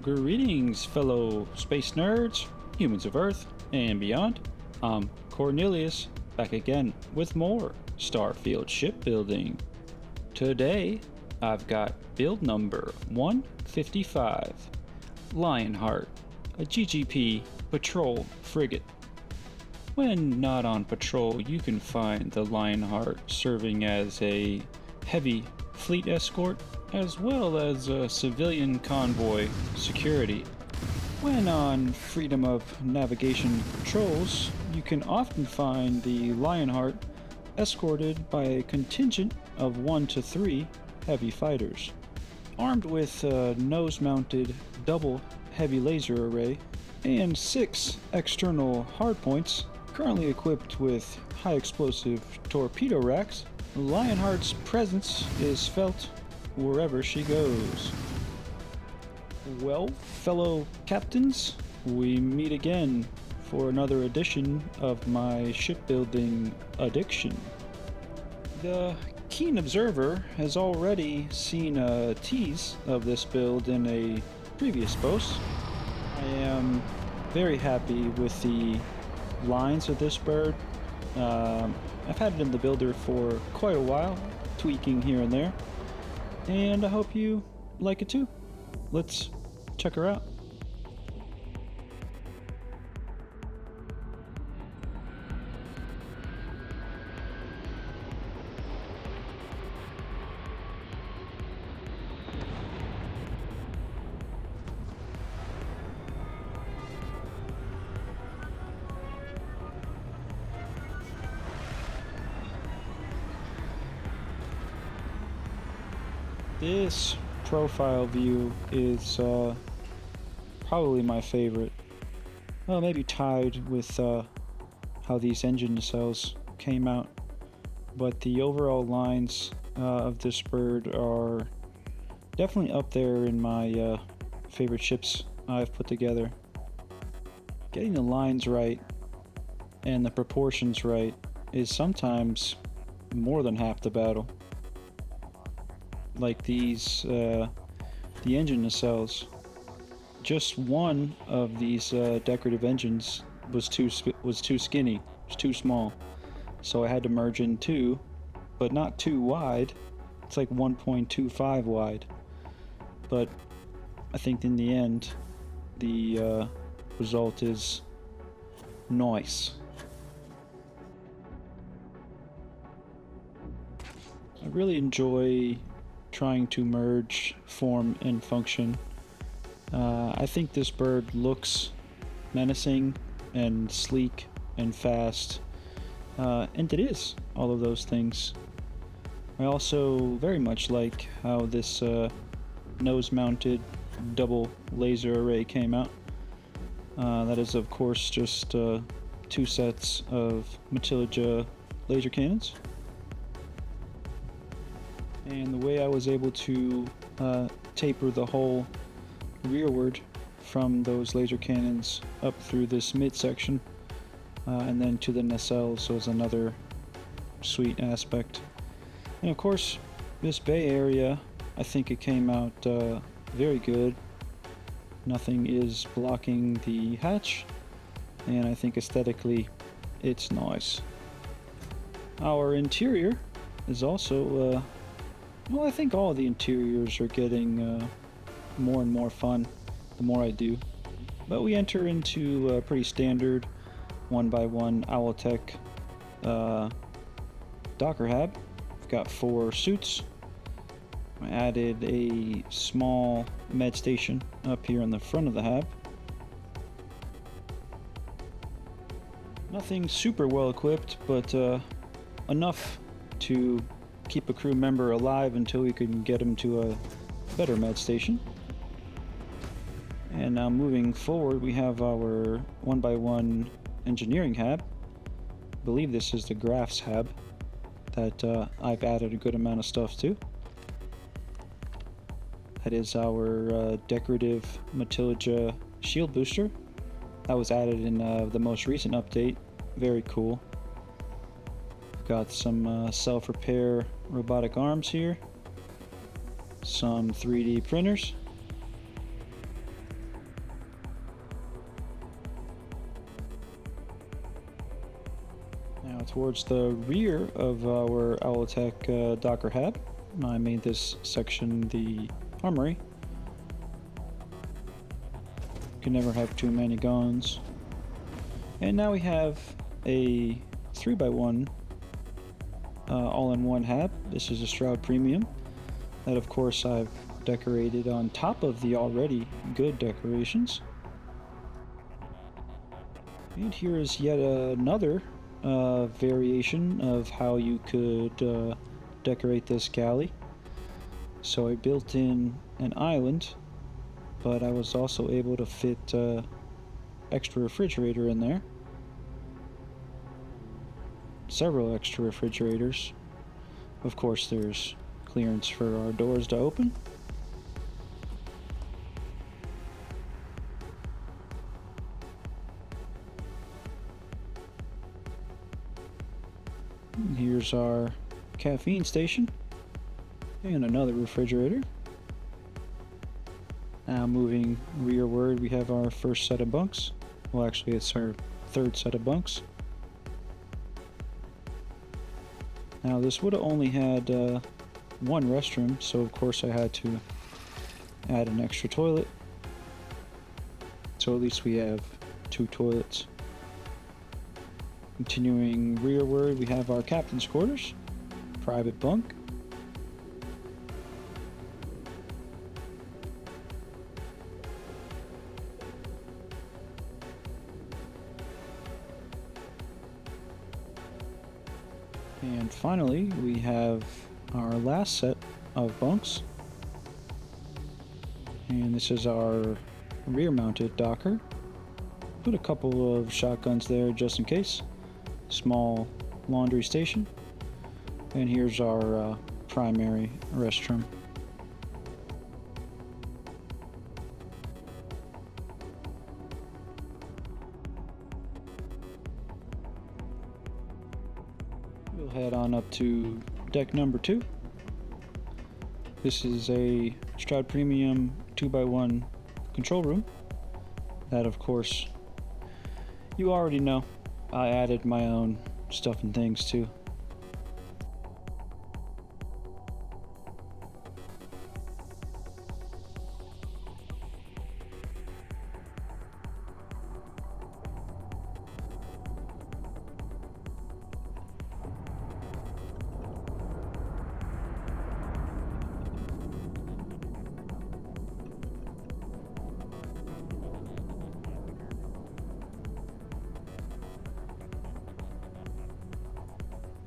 Greetings, fellow space nerds, humans of Earth, and beyond. I'm Cornelius, back again with more Starfield shipbuilding. Today, I've got build number 155, Lionheart, a GGP patrol frigate. When not on patrol, you can find the Lionheart serving as a heavy fleet escort, as well as a civilian convoy security. When on freedom of navigation patrols, you can often find the Lionheart escorted by a contingent of 1 to 3 heavy fighters. Armed with a nose-mounted double heavy laser array and 6 external hardpoints, currently equipped with high-explosive torpedo racks, Lionheart's presence is felt wherever she goes. Well, fellow captains, we meet again for another edition of my shipbuilding addiction. The keen observer has already seen a tease of this build in a previous post. I am very happy with the lines of this bird. I've had it in the builder for quite a while, tweaking here and there, and I hope you like it too. Let's check her out. This profile view is probably my favorite. Well, maybe tied with how these engine nacelles came out. But the overall lines of this bird are definitely up there in my favorite ships I've put together. Getting the lines right and the proportions right is sometimes more than half the battle. Like these, the engine nacelles. Just one of these decorative engines was too skinny, was too small, so I had to merge in 2, but not too wide. It's like 1.25 wide. But I think in the end, the result is nice. I really enjoy trying to merge form and function. I think this bird looks menacing and sleek and fast, and it is all of those things. I also very much like how this nose-mounted double laser array came out. That is of course just 2 sets of Matilda laser cannons. And the way I was able to taper the hull rearward from those laser cannons up through this midsection and then to the nacelles was another sweet aspect. And of course, this bay area, I think it came out very good. Nothing is blocking the hatch, and I think aesthetically it's nice. Our interior is also well, I think all of the interiors are getting more and more fun the more I do. But we enter into a pretty standard 1x1 Owltech Docker hab. We've got 4 suits. I added a small med station up here on the front of the hab. Nothing super well equipped, but enough to keep a crew member alive until we can get him to a better med station. And now moving forward, we have our 1x1 engineering hab. I believe this is the Graphs hab that I've added a good amount of stuff to. That is our decorative Matilda shield booster. That was added in the most recent update. Very cool. Got some self-repair robotic arms here, some 3D printers, towards the rear of our Owltech Docker Hab. I made this section the armory. Can never have too many guns. And now we have a 3x1 all-in-one hab. This is a Shroud Premium that of course I've decorated on top of the already good decorations. And here is yet another variation of how you could decorate this galley. So I built in an island, but I was also able to fit extra refrigerator in there. Several extra refrigerators. Of course there's clearance for our doors to open. Here's our caffeine station and another refrigerator. Now moving rearward, we have our first set of bunks. Well, actually it's our third set of bunks. Now this would have only had one restroom, so of course I had to add an extra toilet. So at least we have 2 toilets. Continuing rearward, we have our captain's quarters, private bunk. And finally, we have our last set of bunks. And this is our rear-mounted docker. Put a couple of shotguns there just in case. Small laundry station. And here's our primary restroom. We'll head on up to deck number 2. This is a Shroud Premium 2x1 control room that of course you already know. I added my own stuff and things too.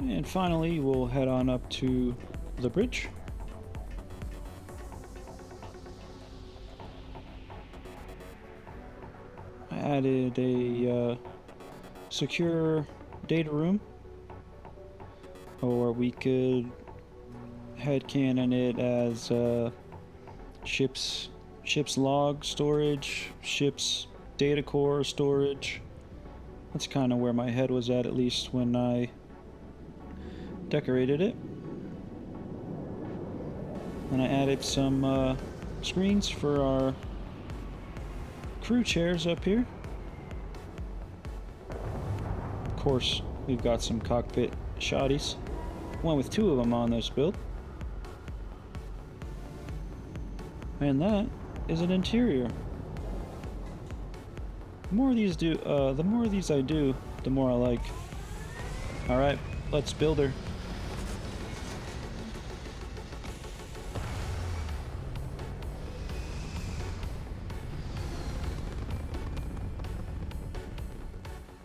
And finally, we'll head on up to the bridge. I added a secure data room, or we could headcanon it as ship's log storage, ship's data core storage. That's kind of where my head was at least when I decorated it. And I added some screens for our crew chairs up here. Of course, we've got some cockpit shotties. Went with 2 of them on this build. And that is an interior. The more of these I do, the more I like. Alright, let's build her.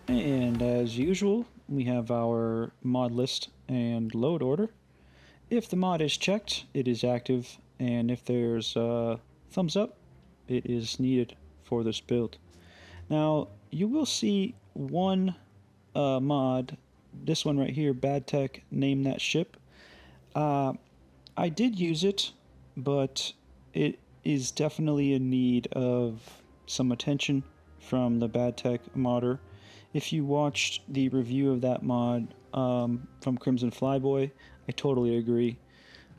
And as usual, we have our mod list and load order. If the mod is checked, it is active, and if there's a thumbs up, it is needed for this build. Now, you will see one mod, this one right here, Bad Tech, name that ship. I did use it, but it is definitely in need of some attention from the Bad Tech modder. If you watched the review of that mod from Crimson Flyboy, I totally agree.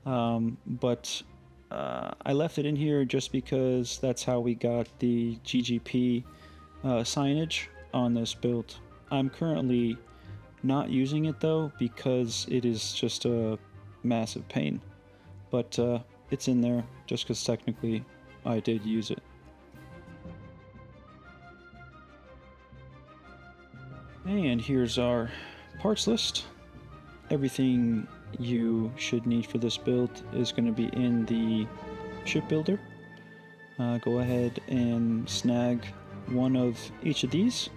But I left it in here just because that's how we got the GGP signage on this build. I'm currently not using it though because it is just a massive pain. But it's in there just because technically I did use it. And here's our parts list. Everything you should need for this build is going to be in the shipbuilder. Go ahead and snag one of each of these,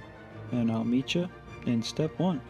and I'll meet you in step 1.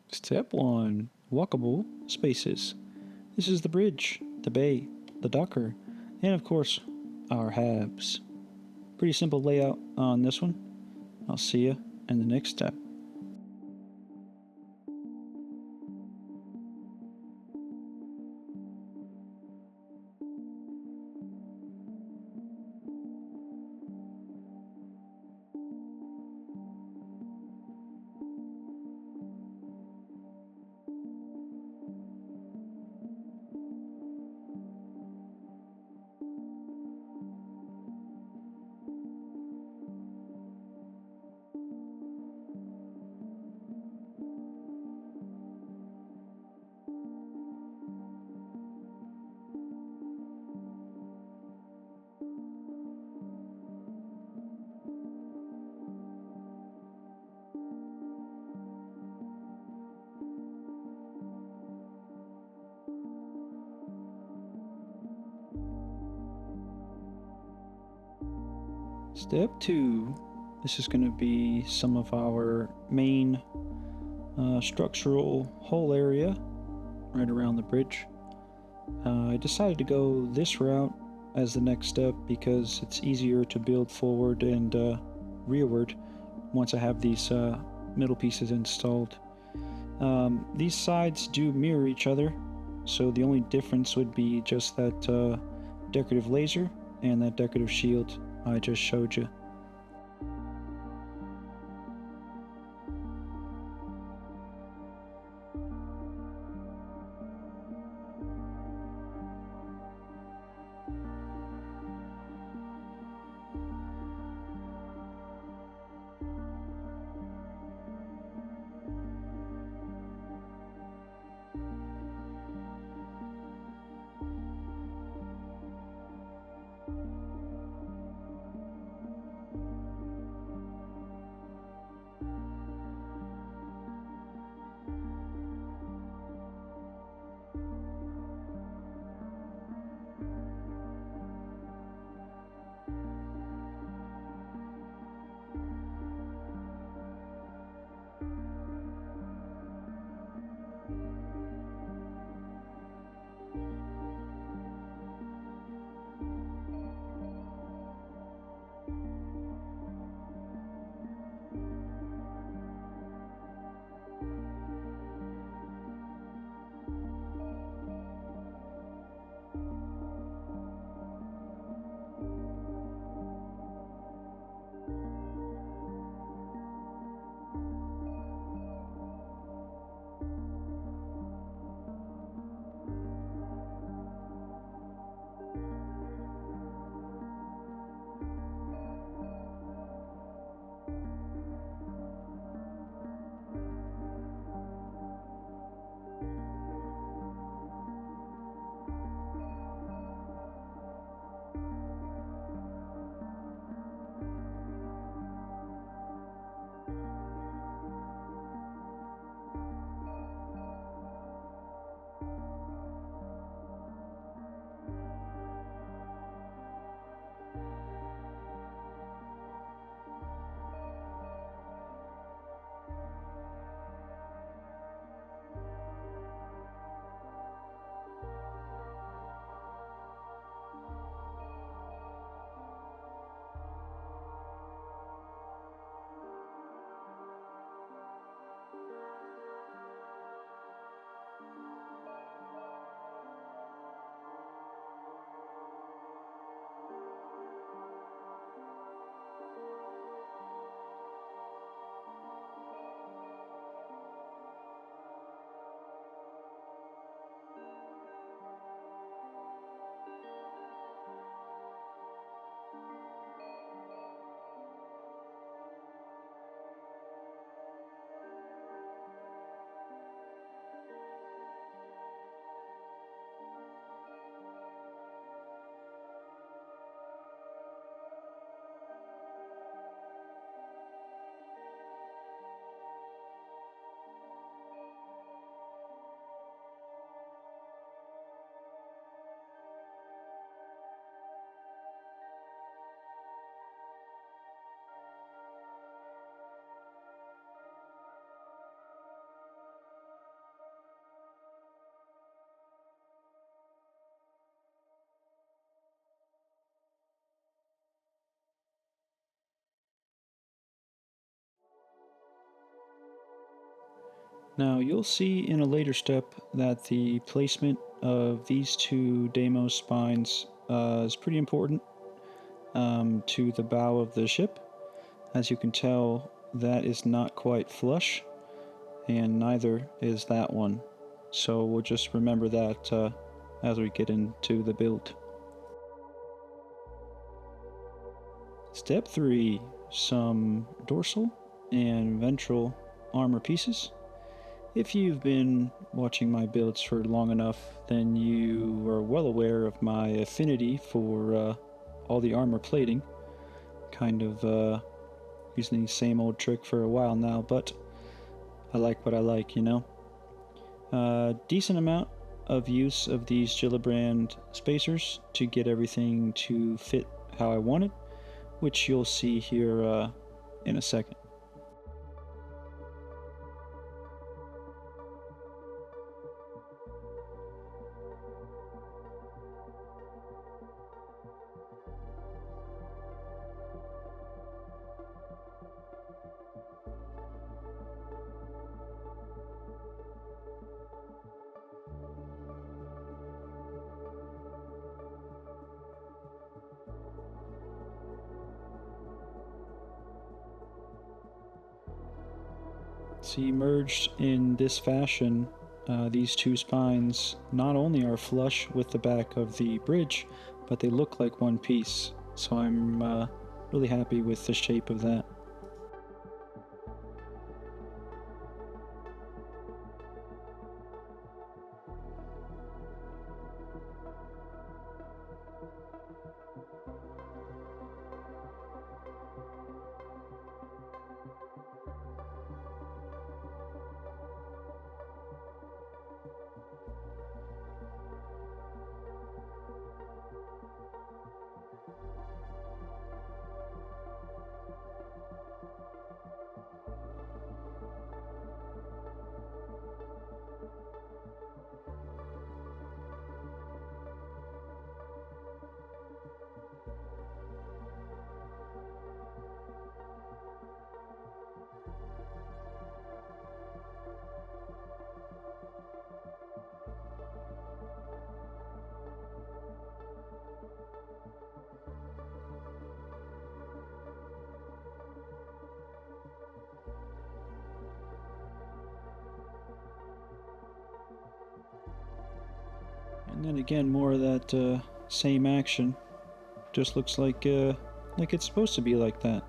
Step 1. Walkable spaces. This is the bridge, the bay, the docker, and of course, our habs. Pretty simple layout on this one. I'll see you in the next step. Step 2, this is going to be some of our main structural hull area right around the bridge. I decided to go this route as the next step because it's easier to build forward and rearward once I have these middle pieces installed. These sides do mirror each other, so the only difference would be just that decorative laser and that decorative shield I just showed you. Now you'll see in a later step that the placement of these two Deimos spines is pretty important to the bow of the ship. As you can tell, that is not quite flush, and neither is that one. So we'll just remember that as we get into the build. Step 3, some dorsal and ventral armor pieces. If you've been watching my builds for long enough, then you are well aware of my affinity for all the armor plating. Kind of using the same old trick for a while now, but I like what I like, you know? Decent amount of use of these Gillibrand spacers to get everything to fit how I want it, which you'll see here in a second. See, merged in this fashion, these two spines not only are flush with the back of the bridge, but they look like one piece. So I'm really happy with the shape of that. And then again, more of that same action. Just looks like it's supposed to be like that.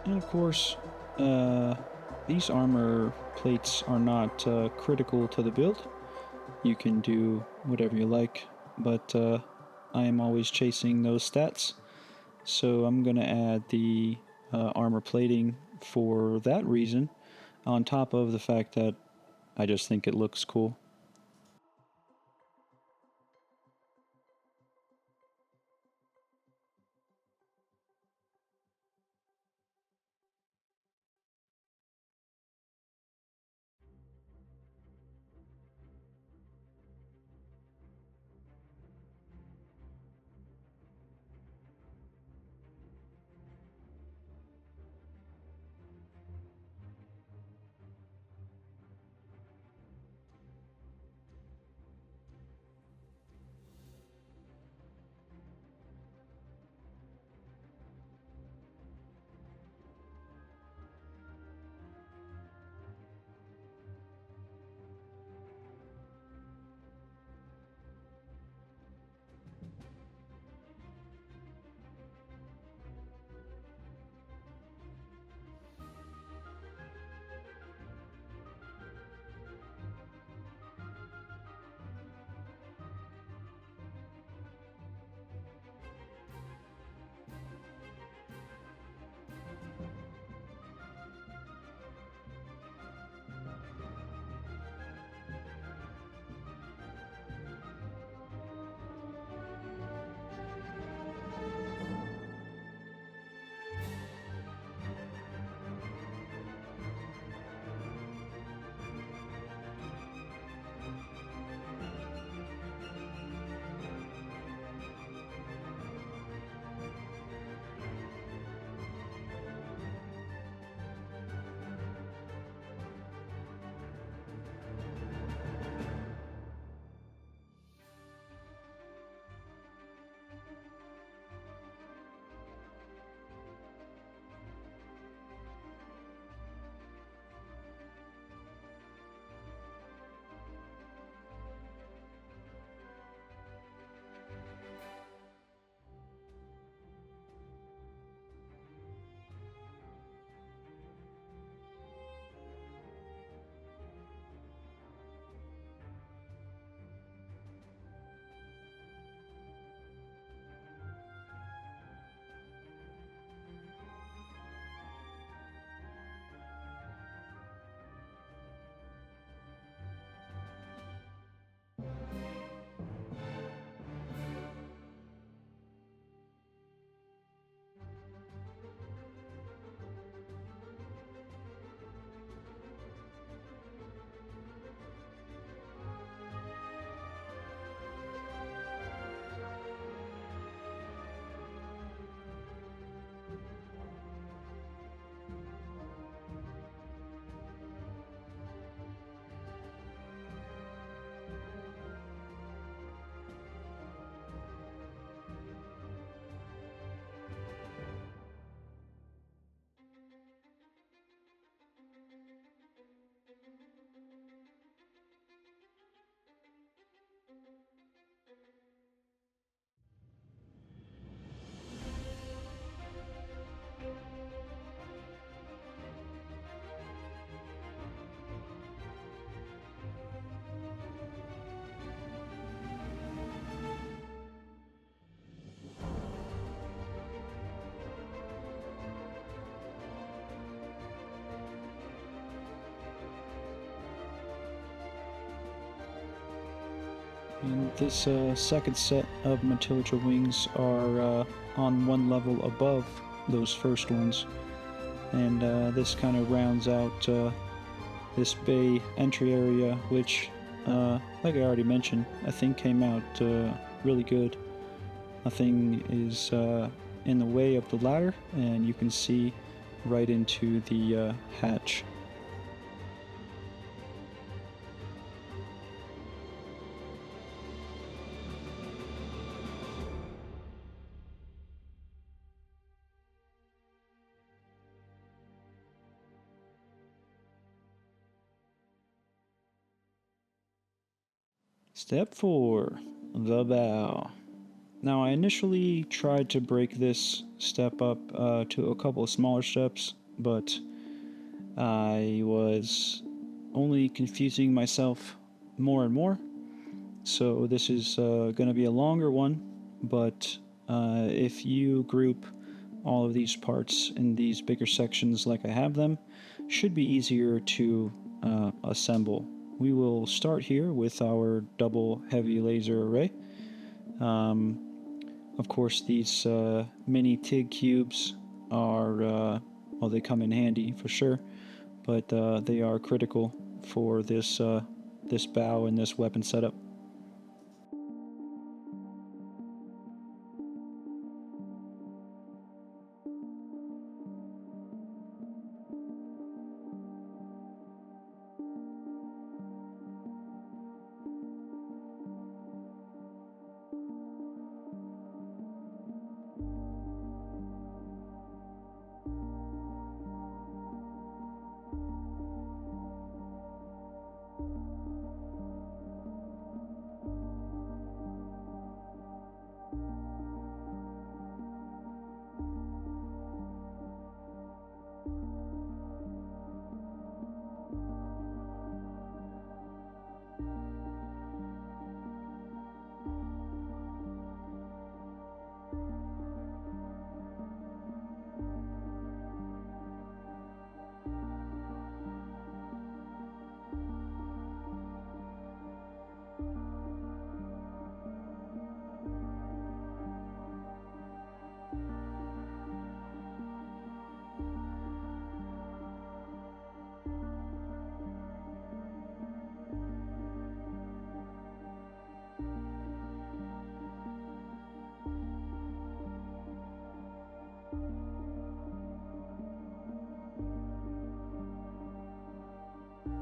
And of course, these armor plates are not critical to the build. You can do whatever you like, but I am always chasing those stats. So I'm going to add the armor plating for that reason, on top of the fact that I just think it looks cool. And this second set of Matilda wings are on one level above those first ones. And this kind of rounds out this bay entry area, which, like I already mentioned, I think came out really good. Nothing is in the way of the ladder, and you can see right into the hatch. Step 4, the bow. Now, I initially tried to break this step up to a couple of smaller steps, but I was only confusing myself more and more. So this is going to be a longer one, but if you group all of these parts in these bigger sections like I have them, should be easier to assemble. We will start here with our double heavy laser array. Of course, these mini TIG cubes are, well, they come in handy for sure, but they are critical for this this bow and this weapon setup.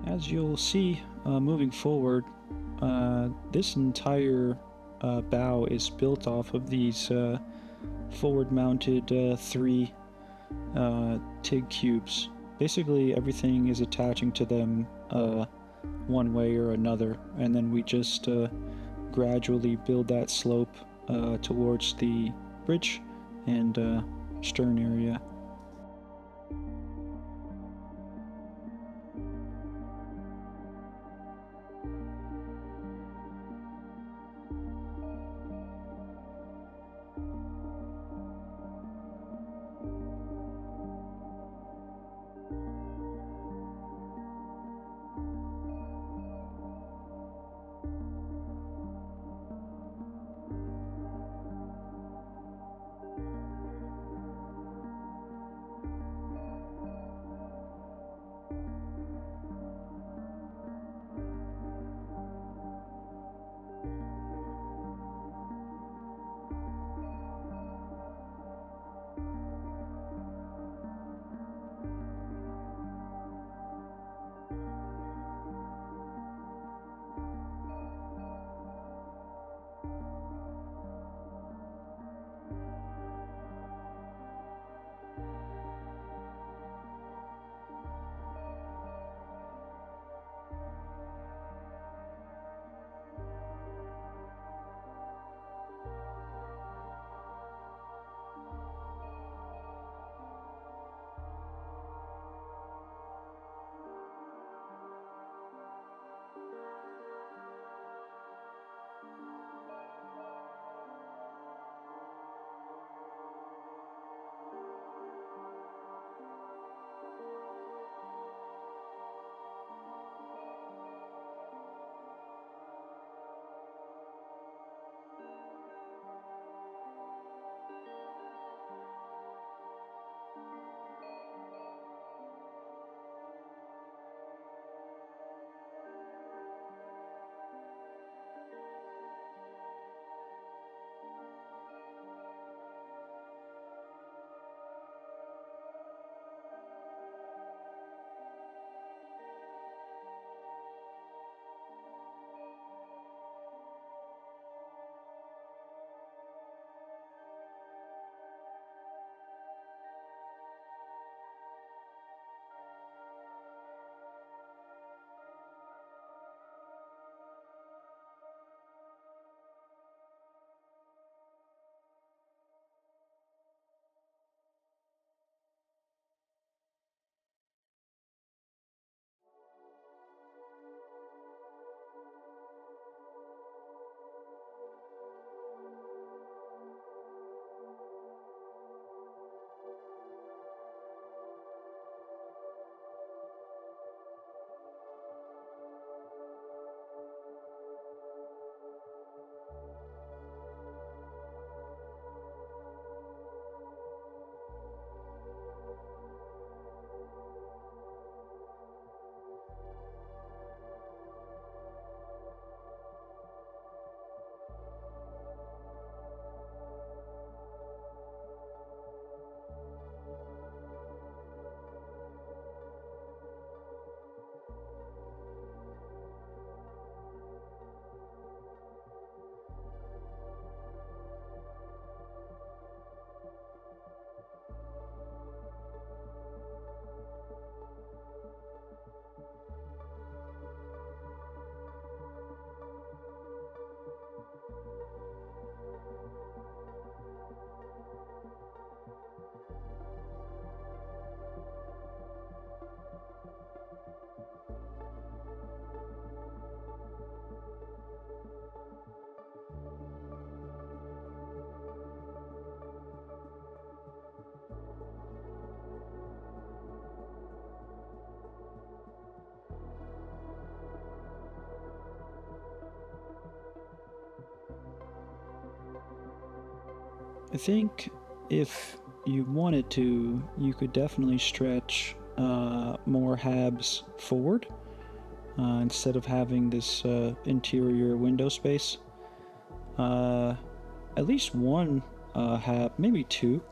As you'll see moving forward, this entire bow is built off of these forward-mounted 3 TIG cubes. Basically, everything is attaching to them one way or another, and then we just gradually build that slope towards the bridge and stern area. I think if you wanted to, you could definitely stretch more habs forward instead of having this interior window space. At least one hab, maybe two.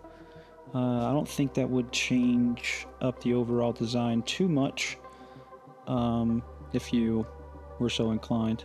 I don't think that would change up the overall design too much if you were so inclined.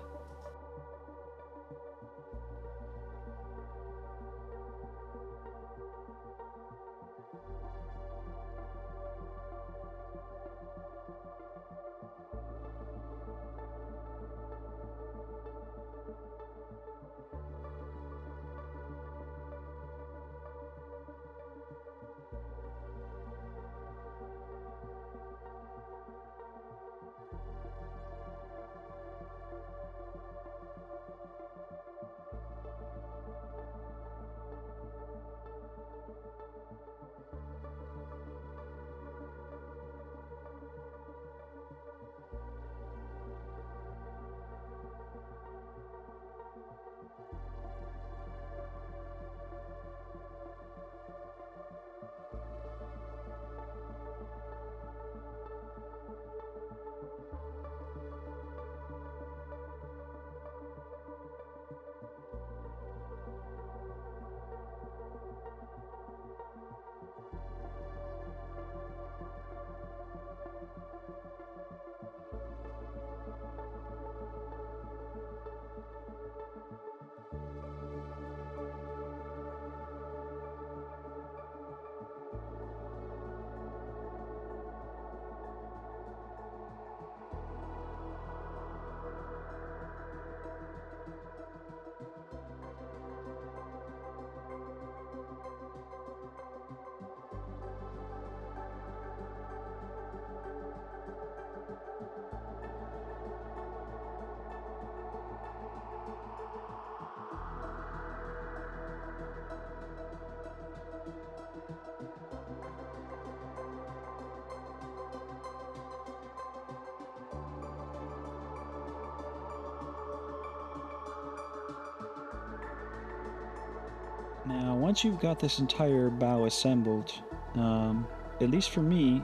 Now, once you've got this entire bow assembled, at least for me,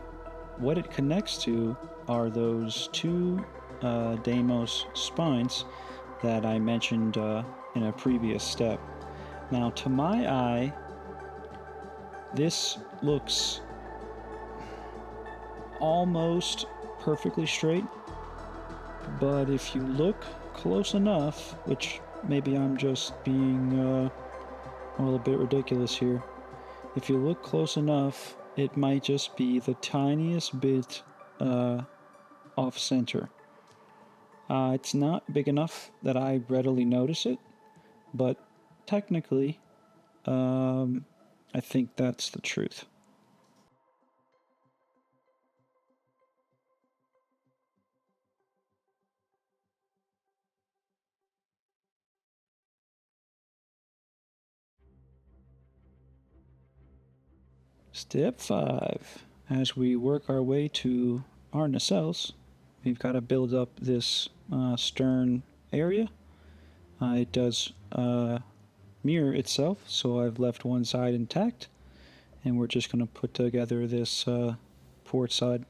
what it connects to are those two Deimos spines that I mentioned in a previous step. Now, to my eye, this looks almost perfectly straight, but if you look close enough, which maybe I'm just being a little bit ridiculous here. If you look close enough, it might just be the tiniest bit off center. It's not big enough that I readily notice it, but technically, I think that's the truth. Step 5. As we work our way to our nacelles, we've got to build up this stern area. It does mirror itself, so I've left one side intact, and we're just going to put together this port side.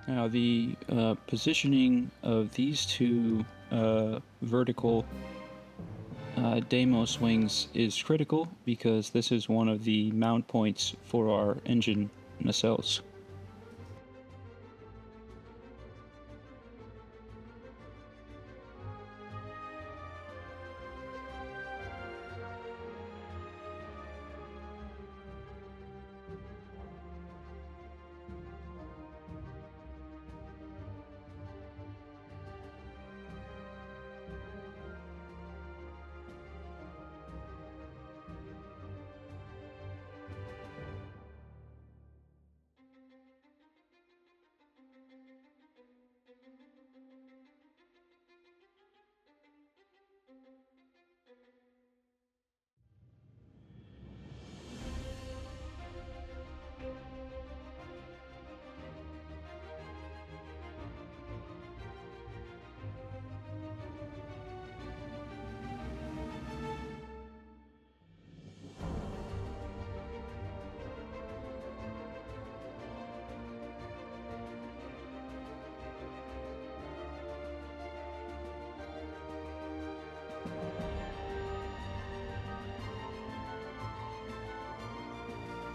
Now the positioning of these two vertical Deimos wings is critical because this is one of the mount points for our engine nacelles.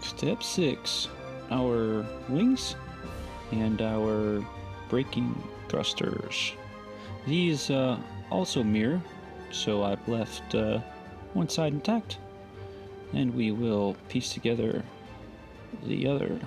Step 6, our wings and our braking thrusters. These also mirror, so I've left one side intact, and we will piece together the other.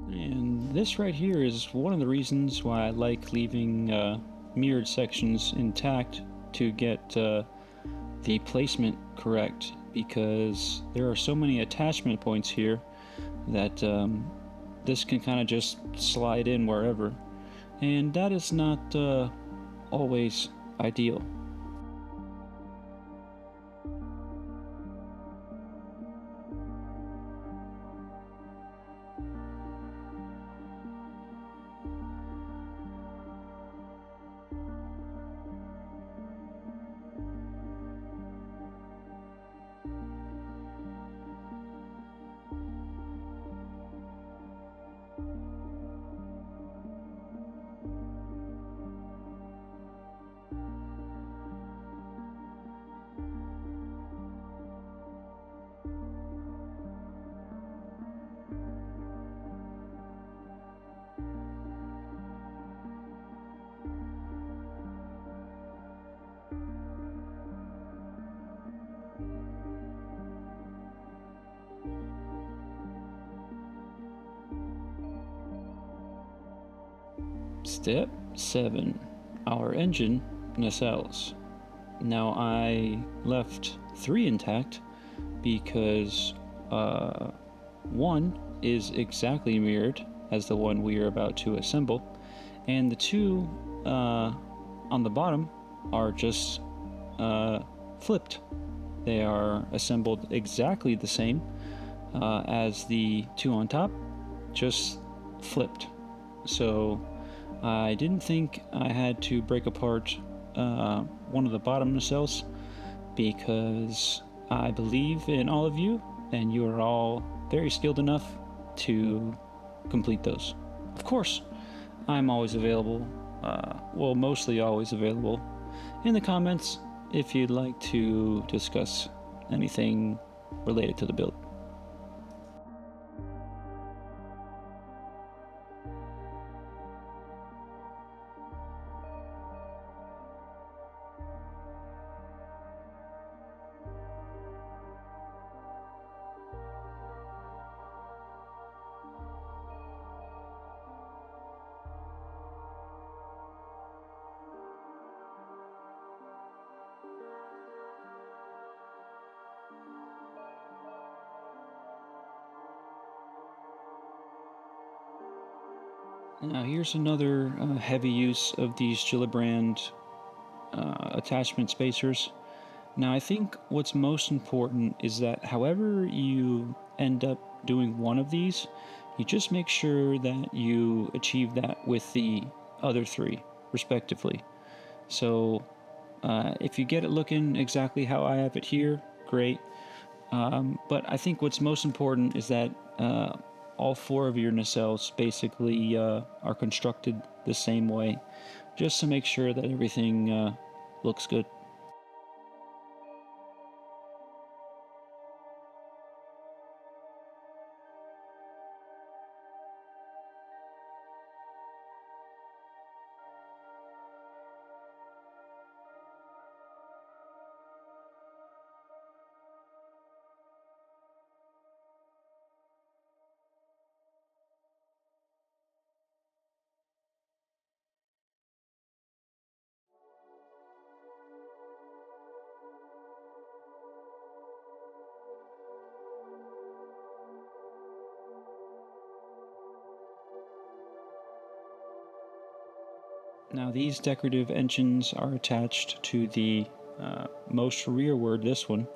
And this right here is one of the reasons why I like leaving mirrored sections intact to get the placement correct, because there are so many attachment points here that this can kind of just slide in wherever, and that is not always ideal. Step 7, our engine nacelles. Now I left 3 intact because one is exactly mirrored as the one we are about to assemble, and the 2 on the bottom are just flipped. They are assembled exactly the same as the two on top, just flipped. So I didn't think I had to break apart one of the bottom nacelles, because I believe in all of you, and you are all very skilled enough to complete those. Of course, I'm always available, well, mostly always available, in the comments if you'd like to discuss anything related to the build. Now here's another heavy use of these Gillibrand attachment spacers. Now I think what's most important is that however you end up doing one of these, you just make sure that you achieve that with the other three, respectively. So if you get it looking exactly how I have it here, great. But I think what's most important is that all four of your nacelles basically are constructed the same way, just to make sure that everything looks good. Now these decorative engines are attached to the most rearward, this one,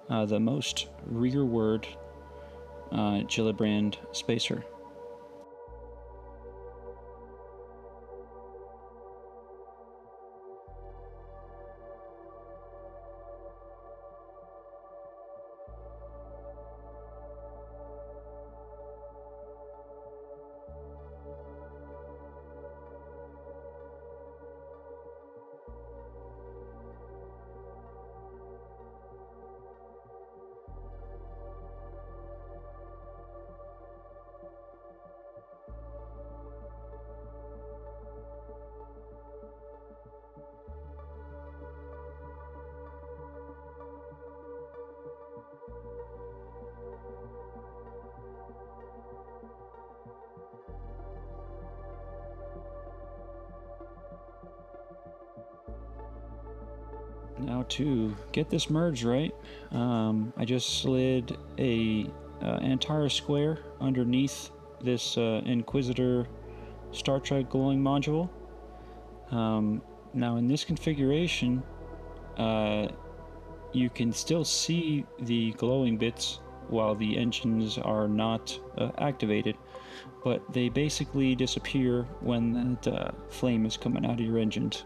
the most rearward Gillibrand spacer. Now to get this merged right, I just slid a entire square underneath this Inquisitor Star Trek glowing module. Now in this configuration, you can still see the glowing bits while the engines are not activated, but they basically disappear when that flame is coming out of your engines.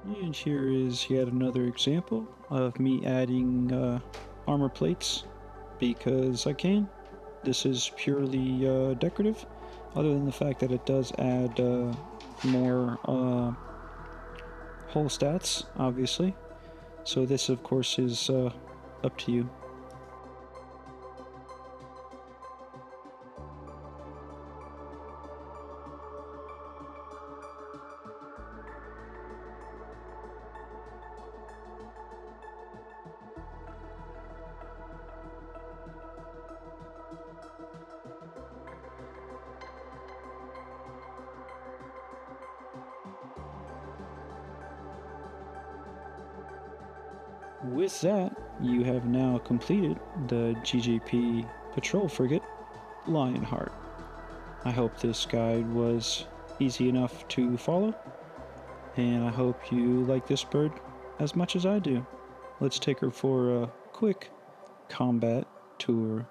And here is yet another example of me adding armor plates because I can. This is purely decorative, other than the fact that it does add more hull stats, obviously. So this, of course, is up to you. With that, you have now completed the GGP patrol frigate, LIONHEART. I hope this guide was easy enough to follow, and I hope you like this bird as much as I do. Let's take her for a quick combat tour.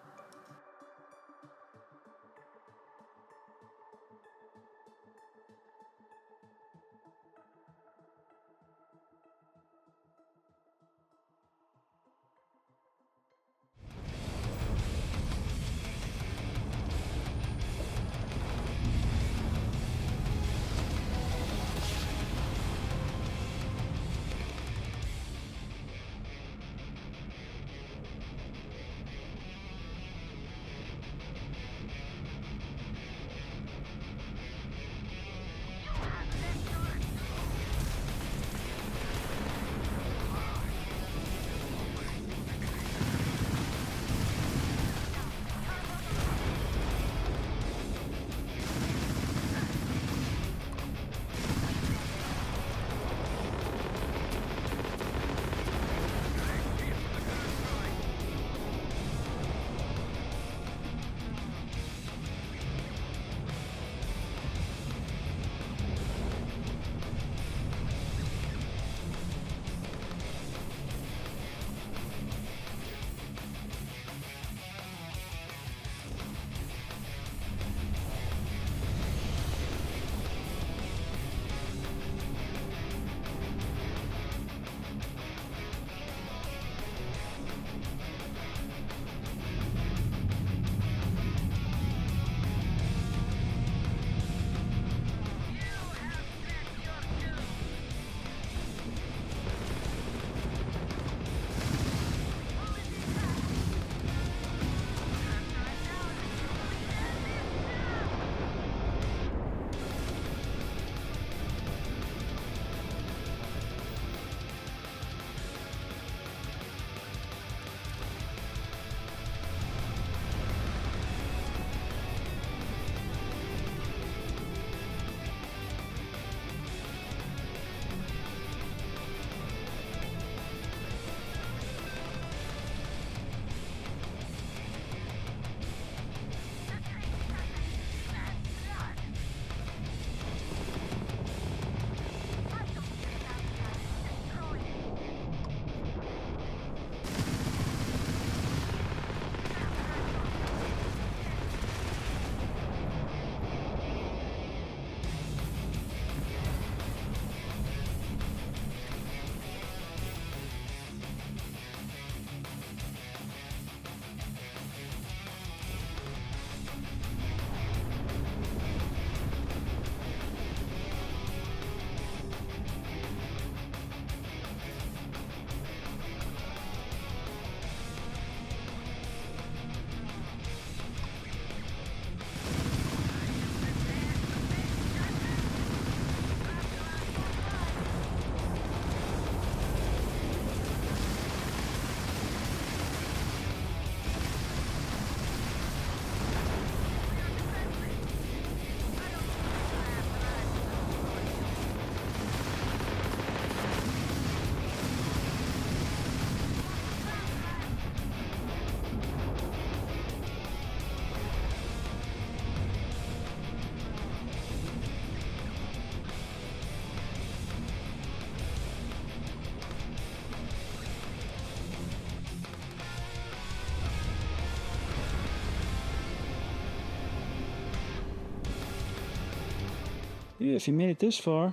Yeah, if you made it this far,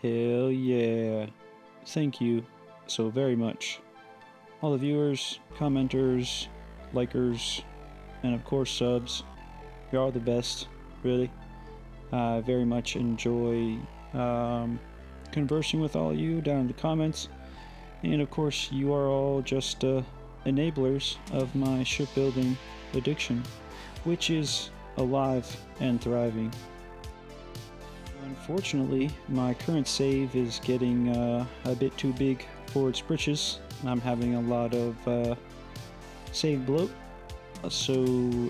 hell yeah. thank you so very much. All the viewers, commenters, likers, and of course subs. You're all the best, really. I very much enjoy conversing with all of you down in the comments. And of course, you are all just enablers of my shipbuilding addiction, which is alive and thriving. Unfortunately, my current save is getting a bit too big for its britches. I'm having a lot of save bloat, so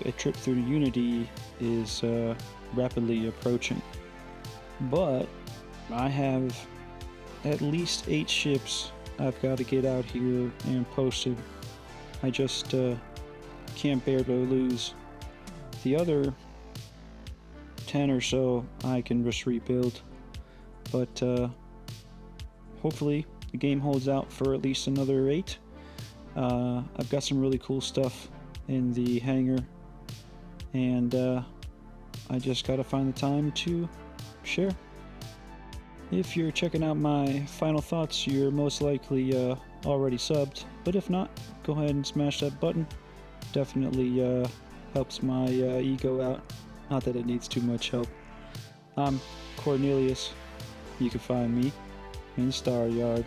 a trip through Unity is rapidly approaching. But I have at least 8 ships I've got to get out here and posted. I just can't bear to lose. The other 10 or so I can just rebuild, but hopefully the game holds out for at least another 8. I've got some really cool stuff in the hangar, and I just gotta find the time to share. If you're checking out my final thoughts, you're most likely already subbed, but if not, go ahead and smash that button. Definitely helps my ego out. Not that it needs too much help. I'm Cornelius. You can find me in Star Yard.